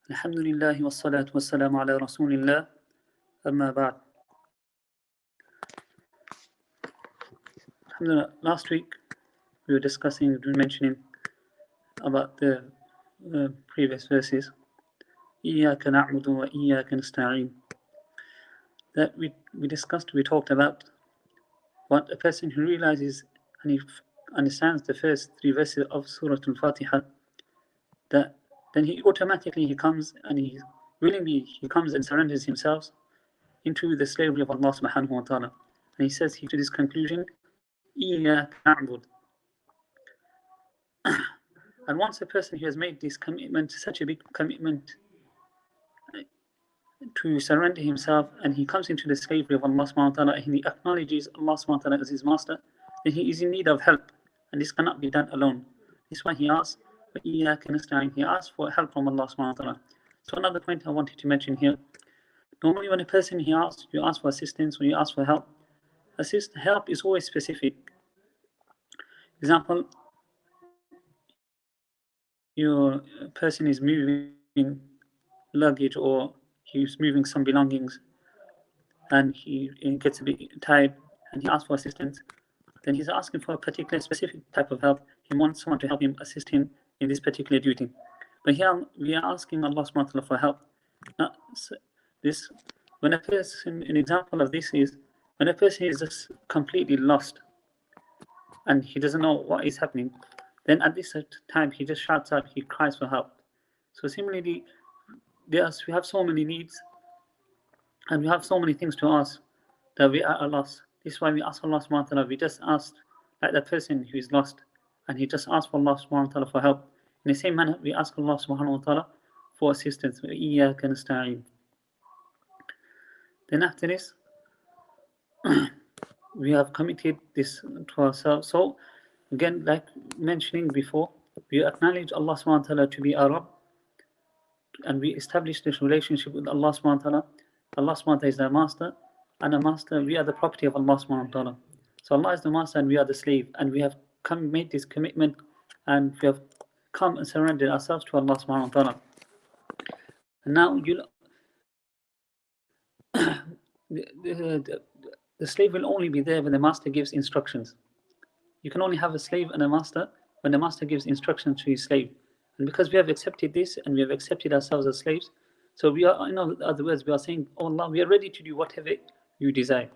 Alhamdulillah wa salatu wa salam ala Rasulillah. Amma ba'd. Alhamdulillah, last week we were mentioning about the previous verses. Iyyaka na'budu wa iyyaka nasta'in. That we talked about what a person who realizes and he understands the first three verses of Surah Al-Fatiha, that then he automatically comes and comes and surrenders himself into the slavery of Allah subhanahu wa ta'ala. And he says to this conclusion, Iyyaka na'bud. And once a person who has made this commitment, such a big commitment to surrender himself, and he comes into the slavery of Allah subhanahu wa ta'ala, and he acknowledges Allah subhanahu wa ta'ala as his master, then he is in need of help. And this cannot be done alone. This is why he asks, he asks for help from Allah subhanahu wa ta'ala. So another point I wanted to mention here, normally when a person you ask for assistance or you ask for help, help is always specific. Example, your person is moving luggage or he's moving some belongings and he gets a bit tired and he asks for assistance, then he's asking for a particular specific type of help. He wants someone to help him, assist him in this particular duty. But here we are asking Allah subhanahu wa ta'ala for help. Now, when a person, an example of this is when a person is just completely lost and he doesn't know what is happening, then at this time he just shouts out, he cries for help. So similarly, we have so many needs and we have so many things to ask that we are lost. This is why we ask Allah subhanahu wa ta'ala. We just asked like that person who is lost and he just asked for Allah subhanahu wa ta'ala for help. In the same manner, we ask Allah subhanahu wa ta'ala for assistance. Iyyaka nasta'in. Then after this, we have committed this to ourselves. So again, like mentioning before, we acknowledge Allah subhanahu wa ta'ala to be our Rabb, and we establish this relationship with Allah subhanahu wa ta'ala. Allah subhanahu wa ta'ala is our master, and a master, we are the property of Allah subhanahu wa ta'ala. So Allah is the master and we are the slave, and we have made this commitment and we have come and surrendered ourselves to Allah subhanahu wa ta'ala. And now the slave will only be there when the master gives instructions. You can only have a slave and a master when the master gives instructions to his slave. And because we have accepted this and we have accepted ourselves as slaves, so we are, in other words, we are saying, oh Allah, we are ready to do whatever you desire.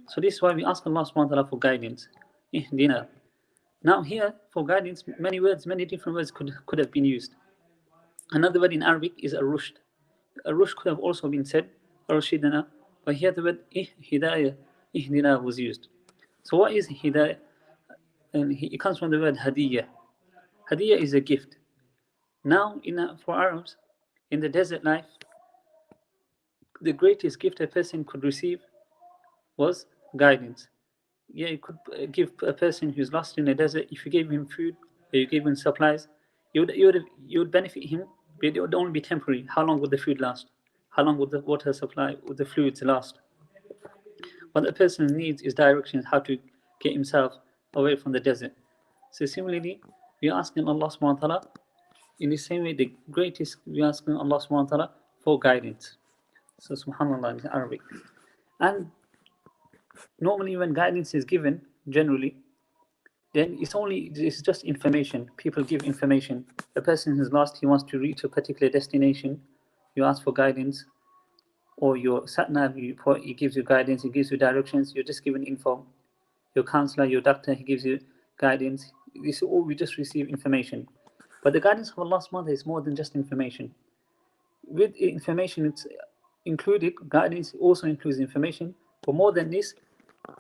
So this is why we ask Allah subhanahu wa ta'ala for guidance. Ihdina. Now here, for guidance, many different words could have been used. Another word in Arabic is ar-rushd. Ar-rushd could have also been said, ar-rushidana, but here the word hidayah, ihdina was used. So what is hidayah? And it comes from the word hadiyah. Hadiyah is a gift. Now, for Arabs, in the desert life, the greatest gift a person could receive was guidance. Yeah, you could give a person who's lost in the desert, if you gave him food, or you gave him supplies, you would benefit him, but it would only be temporary. How long would the food last? How long would the water supply, would the fluids last? What the person needs is directions, how to get himself away from the desert. So similarly, we are asking Allah subhanahu wa ta'ala, in the same way, the greatest, we are asking Allah subhanahu wa ta'ala for guidance. So subhanallah in Arabic. And normally when guidance is given, generally, then it's just information. People give information. A person who's lost, he wants to reach a particular destination, you ask for guidance, or your sat-nav, he gives you guidance, he gives you directions, you're just given info. Your counselor, your doctor, he gives you guidance. This is all, we just receive information. But the guidance of Allah subhanahu wa ta'ala is more than just information. With information, it's included, guidance also includes information. But more than this,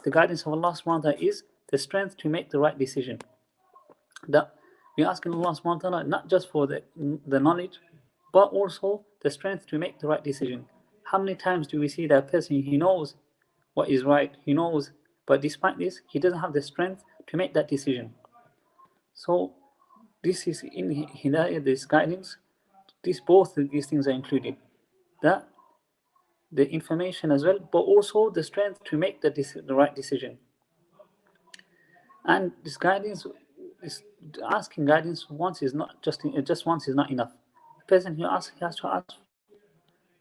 the guidance of Allah subhanahu wa ta'ala is the strength to make the right decision. That we're asking Allah subhanahu wa ta'ala not just for the knowledge, but also the strength to make the right decision. How many times do we see that person, he knows what is right, he knows, but despite this, he doesn't have the strength to make that decision. So this is in Hidayah, this guidance, both of these things are included. That the information as well, but also the strength to make the right decision. And this guidance, asking guidance once is not just once is not enough. The person who asks, he has to ask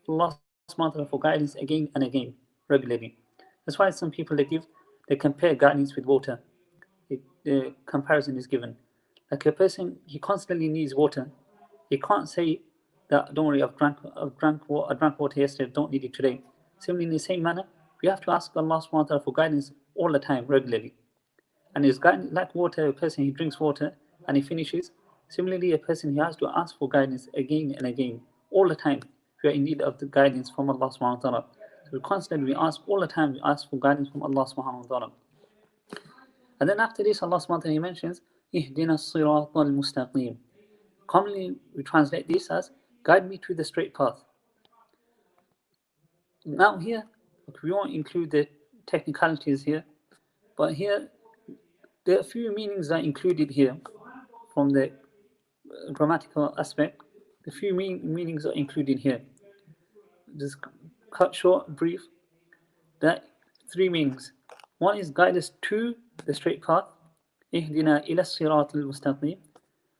Allah subhanahu wa ta'ala for guidance again and again, regularly. That's why some people they compare guidance with water. The comparison is given. Like a person, he constantly needs water. He can't say that, don't worry, I drank water yesterday, don't need it today. Similarly, in the same manner, we have to ask Allah subhanahu wa ta'ala for guidance all the time, regularly. And his guidance, like water, a person, he drinks water and he finishes. Similarly, a person, he has to ask for guidance again and again, all the time. We are in need of the guidance from Allah subhanahu wa ta'ala. So we constantly ask all the time, we ask for guidance from Allah subhanahu wa ta'ala. And then after this, Allah subhanahu wa ta'ala, he mentions, Ihdina as-sirata al-mustaqim. Commonly, we translate this as, guide me to the straight path. Now here, we won't include the technicalities here, but here, there are a few meanings that are included here from the grammatical aspect. The few meanings are included here. Just cut short, brief. That three meanings. One is guide us to the straight path. Ihdina ila as-sirat al-mustaqim.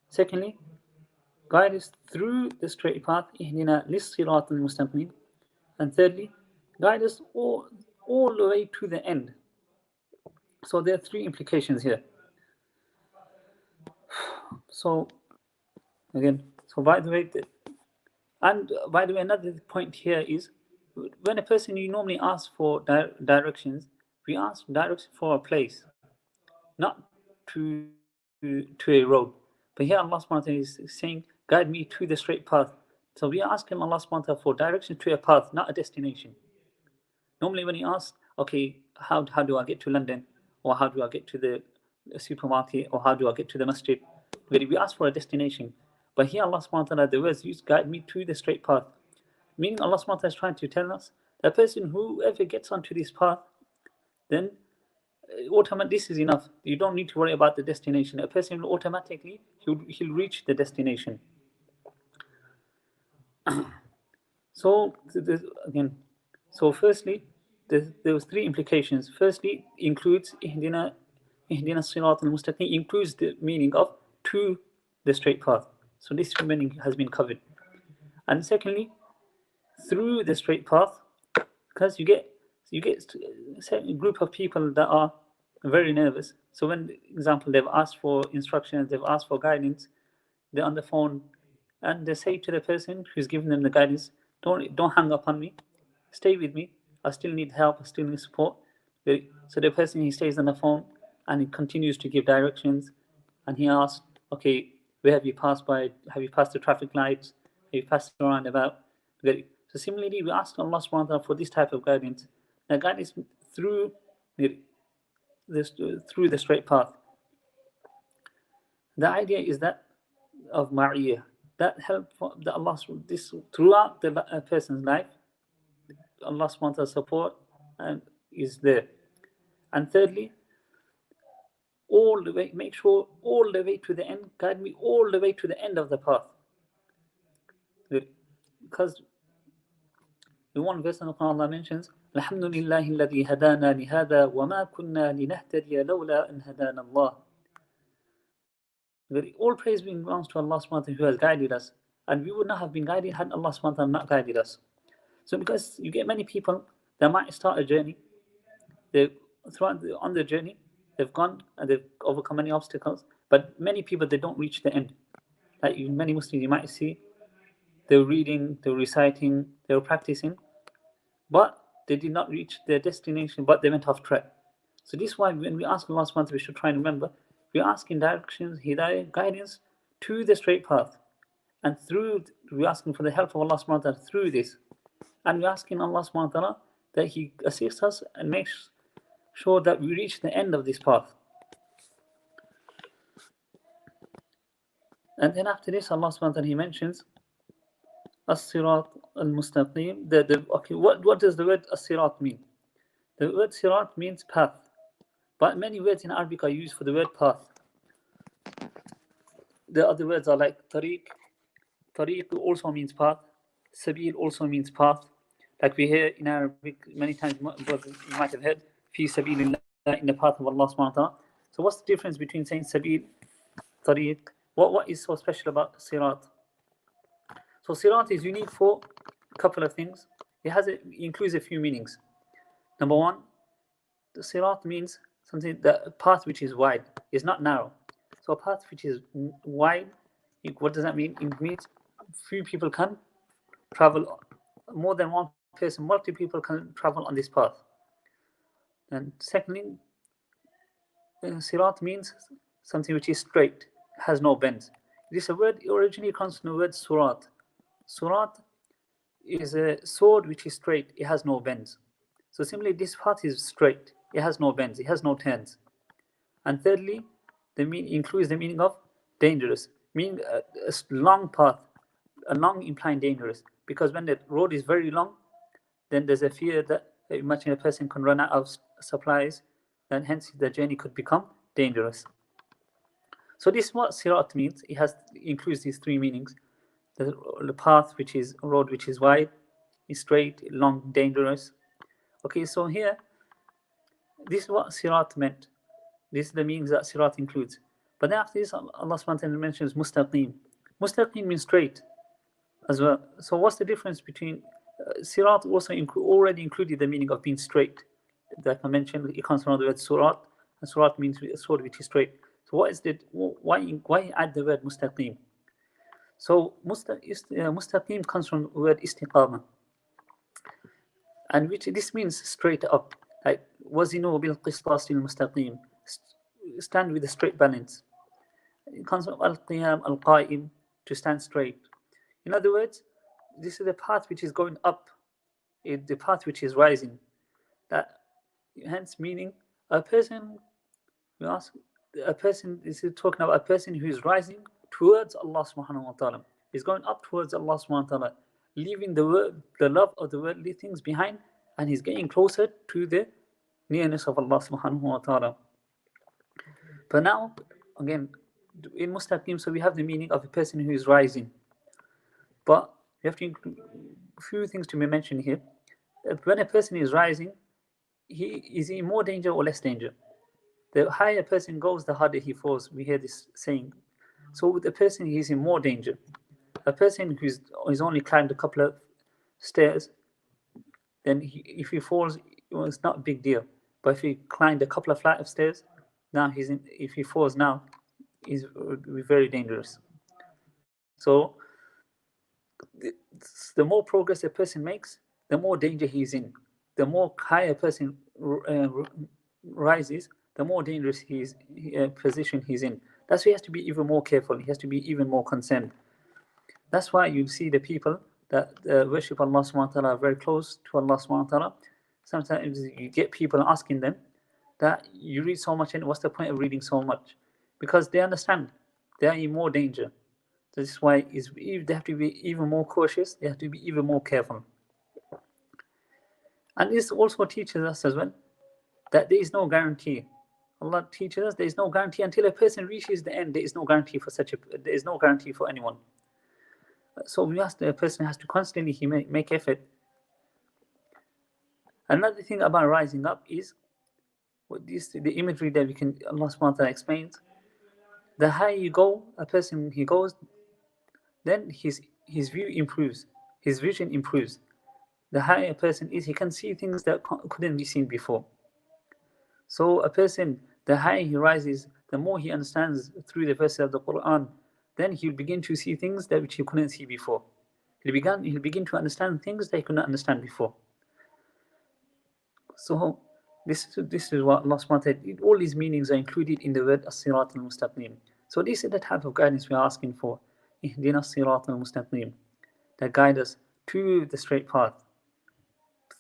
Secondly, guide us through the straight path. Ihdina lis-sirat al-mustaqim. And thirdly, guide us all the way to the end. So there are three implications here. So again, by the way, another point here is, when a person, you normally ask for directions, we ask directions for a place, not to a road. But here Allah subhanahu wa ta'ala is saying, guide me to the straight path. So we are asking Allah subhanahu wa ta'ala for direction to a path, not a destination. Normally when he asks, okay, how do I get to London? Or how do I get to the supermarket? Or how do I get to the masjid? We ask for a destination. But here Allah subhanahu wa ta'ala, the words used, guide me to the straight path. Meaning Allah subhanahu wa ta'ala is trying to tell us, that person, whoever gets onto this path, then automatically this is enough. You don't need to worry about the destination. A person will automatically, he'll reach the destination. So firstly, there was three implications. Firstly, includes Ihdina as-sirat al-mustaqim, includes the meaning of to the straight path. So this meaning has been covered. And secondly, through the straight path, because you get a certain group of people that are very nervous. So when, example, they've asked for instructions, they've asked for guidance, they're on the phone, and they say to the person who's giving them the guidance, don't hang up on me, stay with me, I still need help, I still need support. So the person, he stays on the phone and he continues to give directions, and he asks, okay, where have you passed by? Have you passed the traffic lights? Have you passed the roundabout? So similarly, we ask Allah subhanahu wa ta'ala for this type of guidance. Now, guidance through the straight path. The idea is that of ma'iyah, that help that Allah, this throughout the person's life, Allah subhanahu wa ta'ala support and is there. And thirdly, all the way, make sure all the way to the end, guide me all the way to the end of the path. Because in one verse in the Quran, Allah mentions, Alhamdulillahi alladhi hadana lihada wa ma kunna linahtadiya lawla an hadana Allah. All praise belongs to Allah subhanahu wa ta'ala, who has guided us. And we would not have been guided had Allah subhanahu wa ta'ala not guided us. So because you get many people that might start a journey, on the journey, they've gone and they've overcome many obstacles, but many people, they don't reach the end. Like many Muslims, you might see, they were reading, they were reciting, they were practicing, but they did not reach their destination, but they went off track. So this is why when we ask Allah subhanahu wa ta'ala, we should try and remember, we're asking directions, hidayah, guidance to the straight path. And we're asking for the help of Allah subhanahu wa ta'ala through this. And we're asking Allah subhanahu wa ta'ala that He assists us and makes sure that we reach the end of this path. And then after this, Allah subhanahu wa ta'ala, He mentions as-sirat al-mustaqim. Okay, what does the word as-sirat mean? The word sirat means path. But many words in Arabic are used for the word path. The other words are like tariq. Tariq also means path. Sabil also means path. Like we hear in Arabic many times, you might have heard, fi sabilillah, in the path of Allah subhanahu wa ta'ala. So what's the difference between saying sabil tariq. What is so special about sirat? So sirat is unique for a couple of things. It includes a few meanings. Number one, the sirat means something, the path which is wide, is not narrow. So a path which is wide, what does that mean? It means few people can travel, more than one person, multiple people can travel on this path. And secondly, sirat means something which is straight, has no bends. This word originally comes from the word surat. Surat is a sword which is straight, it has no bends. So simply this path is straight, it has no bends, it has no turns. And thirdly, includes the meaning of dangerous, meaning a long path, a long implying dangerous. Because when the road is very long, then there's a fear that imagine a person can run out of supplies, and hence the journey could become dangerous. So this is what sirat means. It includes these three meanings: the path which is road which is wide, is straight, long, dangerous. Okay, so here, this is what sirat meant. This is the meanings that sirat includes. But then after this, Allah subhanahu wa ta'ala mentions mustaqim. Mustaqim means straight as well. So what's the difference between sirat also already included the meaning of being straight. Like I mentioned, it comes from the word surat, and surat means a sword which is straight. So why add the word mustaqim? So mustaqim comes from the word istiqama, and which this means straight up. Like wazinu bil qistas al mustaqim, stand with a straight balance. It comes from al-qiyam, al-qa'im, to stand straight. In other words, this is the path which is going up, the path which is rising. That hence meaning a person, we ask, a person, this is talking about a person who is rising towards Allah subhanahu wa ta'ala. He's going up towards Allah subhanahu wa ta'ala, leaving the love of the worldly things behind, and he's getting closer to the nearness of Allah subhanahu wa ta'ala. But now, again, in mustaqim, so we have the meaning of a person who is rising. But we have to include a few things to be mentioned here. When a person is rising, is he in more danger or less danger? The higher a person goes, the harder he falls. We hear this saying. So with a person, he's in more danger. A person who's only climbed a couple of stairs, then if he falls, it's not a big deal. But if he climbed a couple of flights of stairs, now if he falls now, it will be very dangerous. So the more progress a person makes, the more danger he's in. The more higher a person rises, the more dangerous position he's in. That's why he has to be even more careful. He has to be even more concerned. That's why you see the people that worship Allah subhanahu wa ta'ala, very close to Allah subhanahu wa ta'ala. Sometimes you get people asking them that you read so much, and what's the point of reading so much? Because they understand they are in more danger. This is why they have to be even more cautious, they have to be even more careful. And this also teaches us as well that there is no guarantee. Allah teaches us there is no guarantee until a person reaches the end. There is no guarantee for anyone. So we ask the person has to constantly make effort. Another thing about rising up is the imagery that Allah subhanahu wa ta'ala explains. The higher you go, he goes, then his view improves, his vision improves. The higher a person is, he can see things that couldn't be seen before. So a person, the higher he rises, the more he understands through the verses of the Quran, then he'll begin to see things that which he couldn't see before. He'll begin to understand things that he could not understand before. So this is what Allah subhanahu wa ta'ala, all these meanings are included in the word as-sirat al-mustaqim. So this is the type of guidance we are asking for. Ihdina as-sirat al-mustaqim, that guide us to the straight path,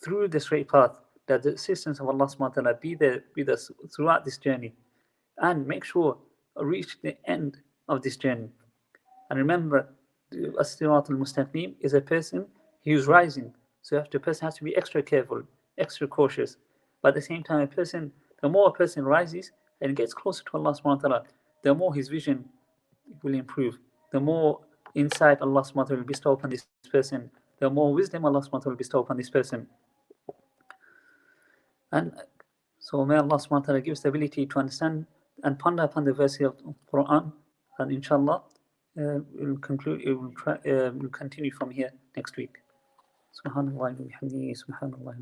through the straight path, that the assistance of Allah subhanahu wa ta'ala be there with us throughout this journey, and make sure reach the end of this journey. And remember, as-sirat al-mustaqim is a person who's rising, so the person has to be extra careful, extra cautious. But at the same time, the more a person rises and gets closer to Allah subhanahu wa ta'ala, the more his vision will improve, the more insight Allah subhanahu wa ta'ala will bestow upon this person, the more wisdom Allah subhanahu wa ta'ala will bestow upon this person. And so may Allah subhanahu wa ta'ala give us the ability to understand and ponder upon the verses of the Quran, and inshallah we'll conclude, we'll continue from here next week. Subhanallah wa bihamdihi, subhanallah.